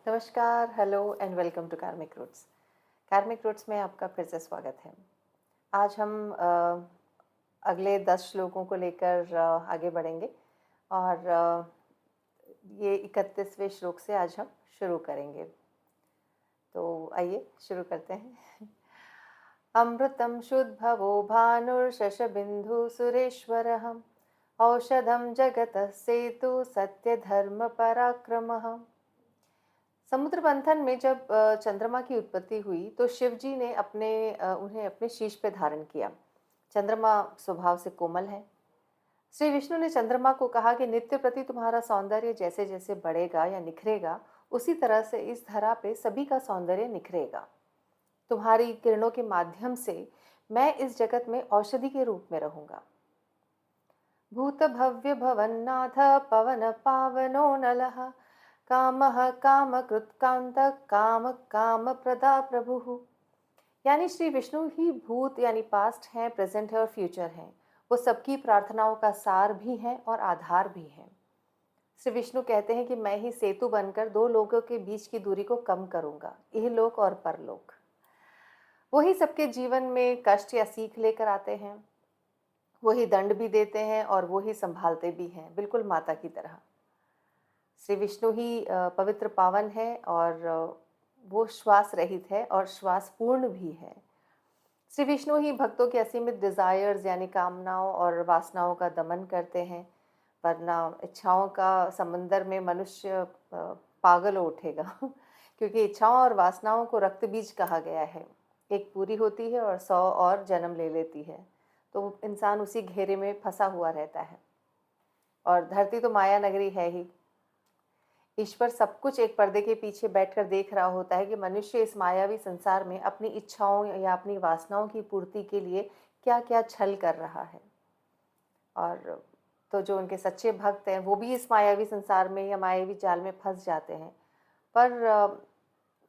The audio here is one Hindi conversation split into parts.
नमस्कार, हेलो एंड वेलकम टू कार्मिक रूट्स। कार्मिक रूट्स में आपका फिर से स्वागत है। आज हम अगले 10 श्लोकों को लेकर आगे बढ़ेंगे और ये 31वें श्लोक से आज हम शुरू करेंगे। तो आइए शुरू करते हैं। अमृतं शुद्भवो भानुर्शशबिन्दुः सुरेश्वरः औषधं जगतः सेतु सत्यधर्म पराक्रमः। समुद्र मंथन में जब चंद्रमा की उत्पत्ति हुई तो शिव जी ने उन्हें अपने शीश पे धारण किया। चंद्रमा स्वभाव से कोमल है। श्री विष्णु ने चंद्रमा को कहा कि नित्य प्रति तुम्हारा सौंदर्य जैसे जैसे बढ़ेगा या निखरेगा, उसी तरह से इस धरा पे सभी का सौंदर्य निखरेगा। तुम्हारी किरणों के माध्यम से मैं इस जगत में औषधि के रूप में रहूंगा। भूत भव्य भवन्नाथ पवन पावनो नलः कामः कामकृत्कांत काम काम प्रदा प्रभु। यानी श्री विष्णु ही भूत यानी पास्ट है, प्रेजेंट है और फ्यूचर है। वो सबकी प्रार्थनाओं का सार भी है और आधार भी है। श्री विष्णु कहते हैं कि मैं ही सेतु बनकर दो लोगों के बीच की दूरी को कम करूंगा, इहलोक और परलोक। वही सबके जीवन में कष्ट या सीख लेकर आते हैं, वही दंड भी देते हैं और वही संभालते भी हैं, बिल्कुल माता की तरह। श्री विष्णु ही पवित्र पावन है और वो श्वास रहित है और श्वास पूर्ण भी है। श्री विष्णु ही भक्तों के असीमित डिजायर्स यानी कामनाओं और वासनाओं का दमन करते हैं, वरना इच्छाओं का समंदर में मनुष्य पागल हो उठेगा। क्योंकि इच्छाओं और वासनाओं को रक्त बीज कहा गया है। एक पूरी होती है और 100 और जन्म ले लेती है, तो इंसान उसी घेरे में फंसा हुआ रहता है। और धरती तो माया नगरी है ही। ईश्वर सब कुछ एक पर्दे के पीछे बैठकर देख रहा होता है कि मनुष्य इस मायावी संसार में अपनी इच्छाओं या अपनी वासनाओं की पूर्ति के लिए क्या क्या छल कर रहा है। और तो जो उनके सच्चे भक्त हैं वो भी इस मायावी संसार में या मायावी जाल में फंस जाते हैं, पर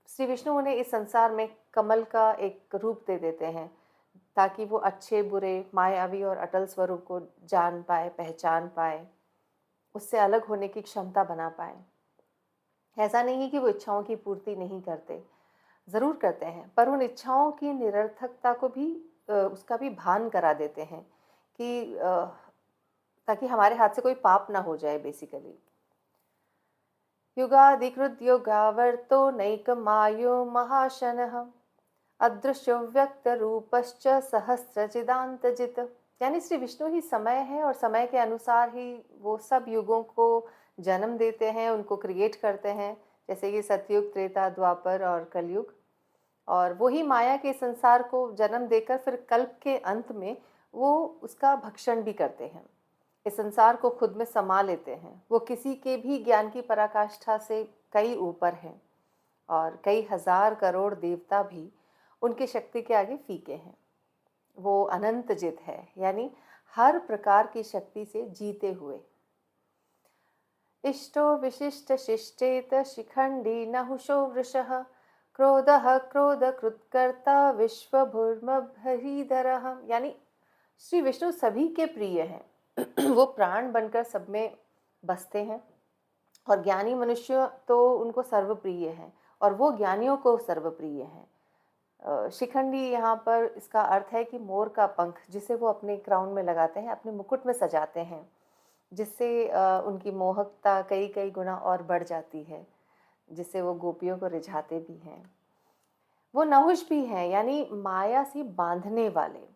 श्री विष्णु उन्हें इस संसार में कमल का एक रूप दे देते हैं ताकि वो अच्छे बुरे मायावी और अटल स्वरूप को जान पाए, पहचान पाए, उससे अलग होने की क्षमता बना पाए। ऐसा नहीं है कि वो इच्छाओं की पूर्ति नहीं करते, ज़रूर करते हैं, पर उन इच्छाओं की निरर्थकता को भी उसका भी भान करा देते हैं कि ताकि हमारे हाथ से कोई पाप ना हो जाए बेसिकली। युगाधिकृत योगावर्तो नैकमायो महाशनः अदृश्यो व्यक्त रूपश्च सहस्रचिदांतजित। यानी श्री विष्णु ही समय है और समय के अनुसार ही वो सब युगों को जन्म देते हैं, उनको क्रिएट करते हैं, जैसे कि सतयुग, त्रेता, द्वापर और कलयुग। और वही माया के संसार को जन्म देकर फिर कल्प के अंत में वो उसका भक्षण भी करते हैं, इस संसार को खुद में समा लेते हैं। वो किसी के भी ज्ञान की पराकाष्ठा से कई ऊपर हैं और कई हजार करोड़ देवता भी उनकी शक्ति के आगे फीके हैं। वो अनंत जित है, यानी हर प्रकार की शक्ति से जीते हुए। इष्टो विशिष्ट शिष्टेत शिखंडी नहुषो वृषः क्रोधः क्रोधकृत्कर्ता विश्वभूर्मभरीधरः। यानी श्री विष्णु सभी के प्रिय हैं। वो प्राण बनकर सब में बसते हैं और ज्ञानी मनुष्य तो उनको सर्वप्रिय हैं और वो ज्ञानियों को सर्वप्रिय हैं। शिखंडी यहाँ पर इसका अर्थ है कि मोर का पंख, जिसे वो अपने क्राउन में लगाते हैं, अपने मुकुट में सजाते हैं, जिससे उनकी मोहकता कई कई गुना और बढ़ जाती है, जिससे वो गोपियों को रिझाते भी हैं। वो नहुष भी हैं, यानी माया से बांधने वाले।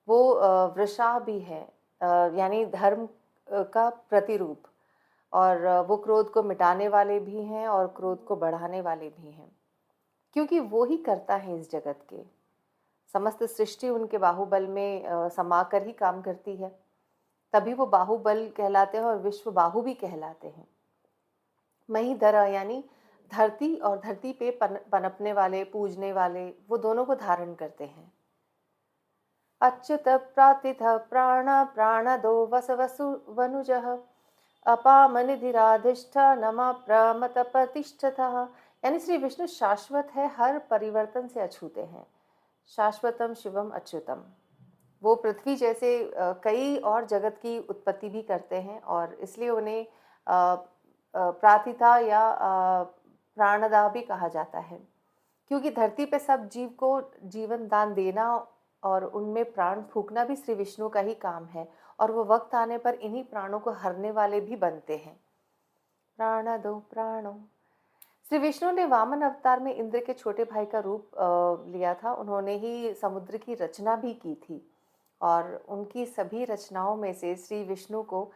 वो वृषा भी है, यानी धर्म का प्रतिरूप। और वो क्रोध को मिटाने वाले भी हैं और क्रोध को बढ़ाने वाले भी हैं, क्योंकि वो ही करता है इस जगत के। समस्त सृष्टि उनके बाहुबल में समाकर ही काम करती है, तभी वो बाहुबल कहलाते हैं और विश्व बाहु भी कहलाते हैं। महीधरा यानी धरती और धरती पे पनपने वाले, पूजने वाले, वो दोनों को धारण करते हैं। अच्युत प्रातिथ प्राण प्राणदो वसवसु वनुजः अपामनिधिराधिष्ठ नमा प्रमत प्रतिष्ठतः। यानी श्री विष्णु शाश्वत है, हर परिवर्तन से अछूते हैं। शाश्वतम शिवम अच्युतम। वो पृथ्वी जैसे कई और जगत की उत्पत्ति भी करते हैं और इसलिए उन्हें प्रातिथा या प्राणदा भी कहा जाता है, क्योंकि धरती पे सब जीव को जीवन दान देना और उनमें प्राण फूंकना भी श्री विष्णु का ही काम है, और वो वक्त आने पर इन्हीं प्राणों को हरने वाले भी बनते हैं। प्राण दो प्राणो। श्री विष्णु ने वामन अवतार में इंद्र के छोटे भाई का रूप लिया था। उन्होंने ही समुद्र की रचना भी की थी, और उनकी सभी रचनाओं में से श्री विष्णु को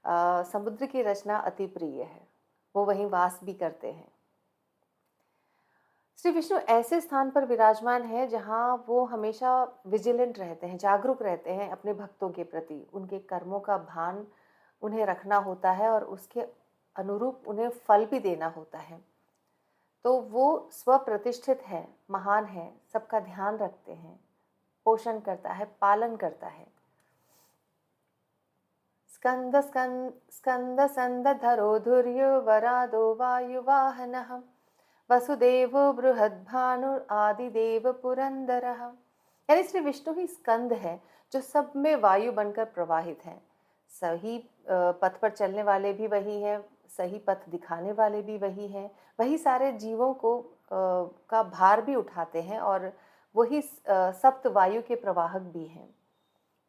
समुद्र की रचना अति प्रिय है। वो वहीं वास भी करते हैं। श्री विष्णु ऐसे स्थान पर विराजमान है जहाँ वो हमेशा विजिलेंट रहते हैं, जागरूक रहते हैं अपने भक्तों के प्रति। उनके कर्मों का भान उन्हें रखना होता है और उसके अनुरूप उन्हें फल भी देना होता है। तो वो स्वप्रतिष्ठित है, महान है, सबका ध्यान रखते हैं, पोषण करता है, पालन करता है। स्कंद स्कंद स्कंद संदधरो धुर्यो वरादो वायुवाहनः वसुदेवो बृहद्भानु आदिदेव पुरंदरः। यानी श्री विष्णु ही स्कंद है, जो सब में वायु बनकर प्रवाहित है। सही पथ पर चलने वाले भी वही है, सही पथ दिखाने वाले भी वही हैं, वही सारे जीवों को का भार भी उठाते हैं, और वही सप्त वायु के प्रवाहक भी हैं।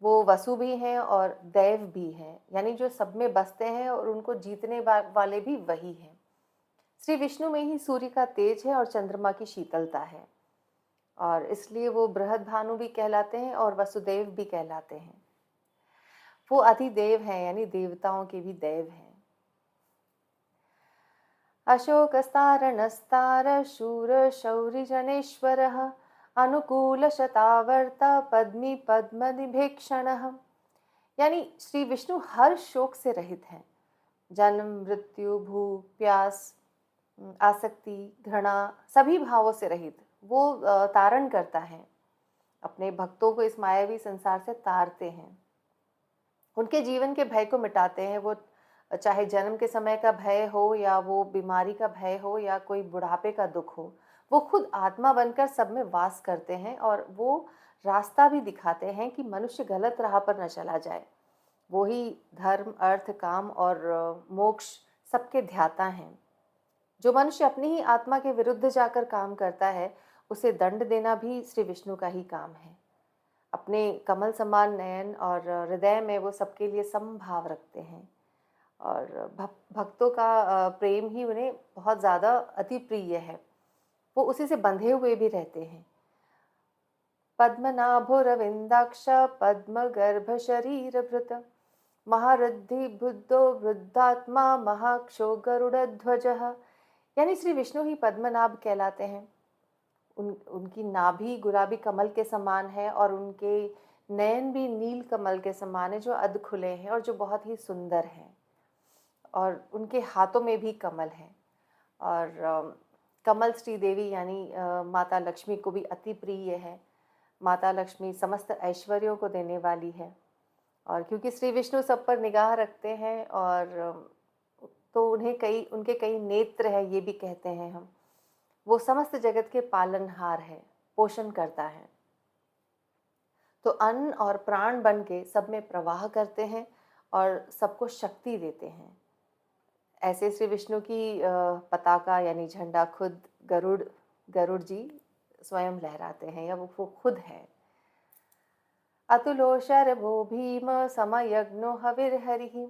वो वसु भी हैं और दैव भी हैं, यानी जो सब में बसते हैं और उनको जीतने वाले भी वही हैं। श्री विष्णु में ही सूर्य का तेज है और चंद्रमा की शीतलता है, और इसलिए वो बृहद भानु भी कहलाते हैं और वसुदेव भी कहलाते हैं। वो अधिदेव हैं, यानी देवताओं के भी देव हैं। अशोकस्तारणस्तार शूर शौरि जनेश्वरः अनुकूल शतावर्ता पद्मी पद्मनिभेक्षणः। यानी श्री विष्णु हर शोक से रहित हैं। जन्म, मृत्यु, भूख, प्यास, आसक्ति, घृणा, सभी भावों से रहित वो तारण करता है। अपने भक्तों को इस मायावी संसार से तारते हैं, उनके जीवन के भय को मिटाते हैं। वो चाहे जन्म के समय का भय हो, या वो बीमारी का भय हो, या कोई बुढ़ापे का दुख हो, वो खुद आत्मा बनकर सब में वास करते हैं, और वो रास्ता भी दिखाते हैं कि मनुष्य गलत राह पर न चला जाए। वो ही धर्म, अर्थ, काम और मोक्ष सबके ध्याता हैं। जो मनुष्य अपनी ही आत्मा के विरुद्ध जाकर काम करता है, उसे दंड देना भी श्री विष्णु का ही काम है। अपने कमल समान नयन और हृदय में वो सबके लिए समभाव रखते हैं, और भक्तों का प्रेम ही उन्हें बहुत ज़्यादा अति प्रिय है। वो उसी से बंधे हुए भी रहते हैं। पद्मनाभोरविंदाक्ष पद्मगर्भ शरीरभृत महारद्धि बुद्धो वृद्धात्मा महाक्षो गरुड़ध्वजः। यानी श्री विष्णु ही पद्मनाभ कहलाते हैं। उनकी नाभि गुलाबी कमल के समान है, और उनके नयन भी नील कमल के समान है, जो अध खुले हैं और जो बहुत ही सुंदर हैं। और उनके हाथों में भी कमल है, और कमल श्री देवी यानी माता लक्ष्मी को भी अति प्रिय है। माता लक्ष्मी समस्त ऐश्वर्यों को देने वाली है, और क्योंकि श्री विष्णु सब पर निगाह रखते हैं, और तो उनके कई नेत्र है, ये भी कहते हैं हम। वो समस्त जगत के पालनहार है, पोषण करता है। तो अन्न और प्राण बन के सब में प्रवाह करते हैं और सबको शक्ति देते हैं। ऐसे श्री विष्णु की पताका यानी झंडा खुद गरुड़ जी स्वयं लहराते हैं, या वो खुद है। अतुलो शरभो भीम समयज्ञो हविर्हरिः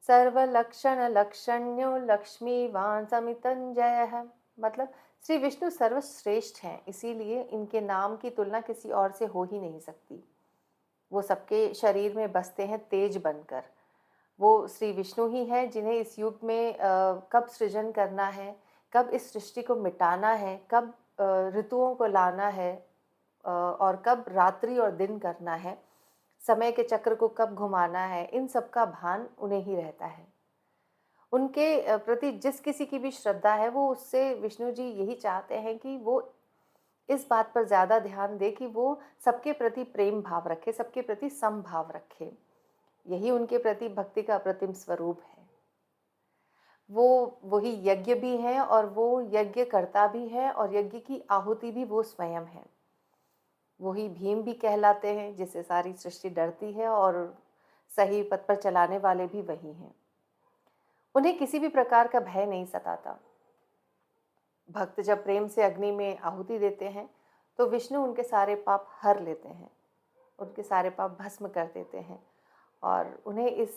सर्वलक्षण लक्षण्यो लक्ष्मीवान समितंजयः। मतलब श्री विष्णु सर्वश्रेष्ठ हैं, इसीलिए इनके नाम की तुलना किसी और से हो ही नहीं सकती। वो सबके शरीर में बसते हैं तेज बनकर। वो श्री विष्णु ही हैं जिन्हें इस युग में कब सृजन करना है, कब इस सृष्टि को मिटाना है, कब ऋतुओं को लाना है, और कब रात्रि और दिन करना है, समय के चक्र को कब घुमाना है, इन सब का भान उन्हें ही रहता है। उनके प्रति जिस किसी की भी श्रद्धा है, वो उससे विष्णु जी यही चाहते हैं कि वो इस बात पर ज़्यादा ध्यान दे कि वो सबके प्रति प्रेम भाव रखे, सबके प्रति समभाव रखे। यही उनके प्रति भक्ति का अप्रतिम स्वरूप है। वो वही यज्ञ भी हैं, और वो यज्ञ करता भी है, और यज्ञ की आहुति भी वो स्वयं है। वही भीम भी कहलाते हैं, जिससे सारी सृष्टि डरती है, और सही पथ पर चलाने वाले भी वही हैं। उन्हें किसी भी प्रकार का भय नहीं सताता। भक्त जब प्रेम से अग्नि में आहुति देते हैं तो विष्णु उनके सारे पाप हर लेते हैं, उनके सारे पाप भस्म कर देते हैं और उन्हें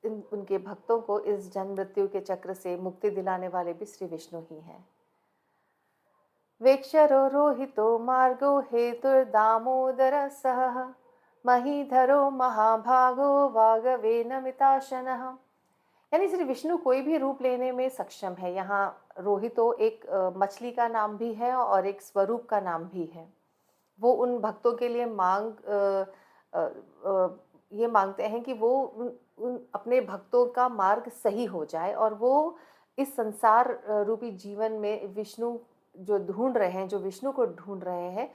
उनके भक्तों को इस जन्म मृत्यु के चक्र से मुक्ति दिलाने वाले भी श्री विष्णु ही हैं। वेक्षरो रोहितो मार्गो हेतुर्दामोदर सह महीधरो महाभागो वागवेन मिताशनः। यानी श्री विष्णु कोई भी रूप लेने में सक्षम है। यहाँ रोहितो एक मछली का नाम भी है और एक स्वरूप का नाम भी है। वो उन भक्तों के लिए ये मांगते हैं कि वो उन अपने भक्तों का मार्ग सही हो जाए और वो इस संसार रूपी जीवन में विष्णु जो ढूंढ रहे हैं, जो विष्णु को ढूंढ रहे हैं,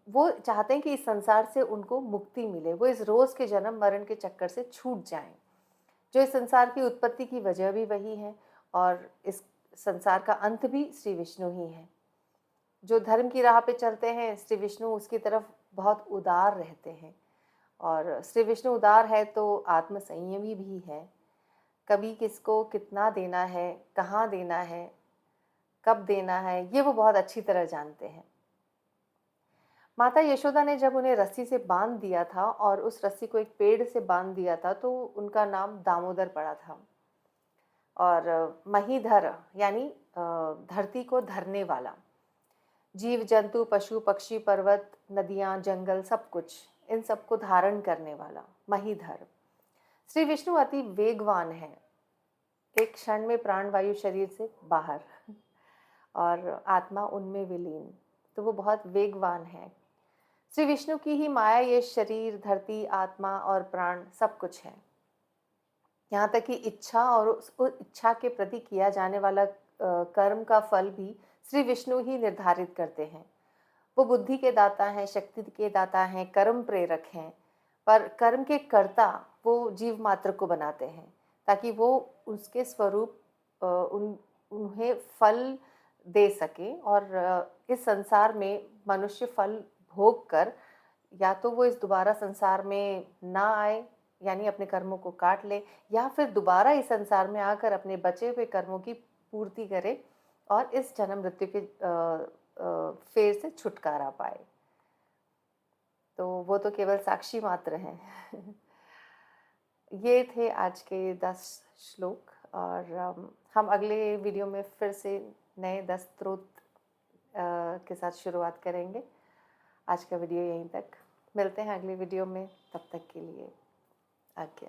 वो चाहते हैं कि इस संसार से उनको मुक्ति मिले, वो इस रोज के जन्म मरण के चक्कर से छूट जाएं। जो इस संसार की उत्पत्ति की वजह भी वही है और इस संसार का अंत भी श्री विष्णु ही है। जो धर्म की राह पे चलते हैं, श्री विष्णु उसकी तरफ बहुत उदार रहते हैं और श्री विष्णु उदार है तो आत्म संयमी भी है। कभी किसको कितना देना है, कहाँ देना है, कब देना है, ये वो बहुत अच्छी तरह जानते हैं। माता यशोदा ने जब उन्हें रस्सी से बांध दिया था और उस रस्सी को एक पेड़ से बांध दिया था तो उनका नाम दामोदर पड़ा था। और महीधर यानी धरती को धरने वाला, जीव जंतु पशु पक्षी पर्वत नदियां जंगल सब कुछ, इन सबको धारण करने वाला महीधर। श्री विष्णु अति वेगवान है, एक क्षण में प्राणवायु शरीर से बाहर और आत्मा उनमें विलीन, तो वो बहुत वेगवान है। श्री विष्णु की ही माया ये शरीर, धरती, आत्मा और प्राण सब कुछ है। यहाँ तक कि इच्छा और उस इच्छा के प्रति किया जाने वाला कर्म का फल भी श्री विष्णु ही निर्धारित करते हैं। वो बुद्धि के दाता हैं, शक्ति के दाता हैं, कर्म प्रेरक हैं, पर कर्म के कर्ता वो जीव मात्र को बनाते हैं ताकि वो उसके स्वरूप उन्हें फल दे सके और इस संसार में मनुष्य फल भोग कर या तो वो इस दोबारा संसार में ना आए, यानी अपने कर्मों को काट ले, या फिर दोबारा इस संसार में आकर अपने बचे हुए कर्मों की पूर्ति करे और इस जन्म मृत्यु के फेर से छुटकारा पाए। तो वो तो केवल साक्षी मात्र हैं। ये थे आज के 10 श्लोक और हम अगले वीडियो में फिर से नए 10 स्तोत्र के साथ शुरुआत करेंगे। आज का वीडियो यहीं तक, मिलते हैं अगले वीडियो में, तब तक के लिए आज्ञा।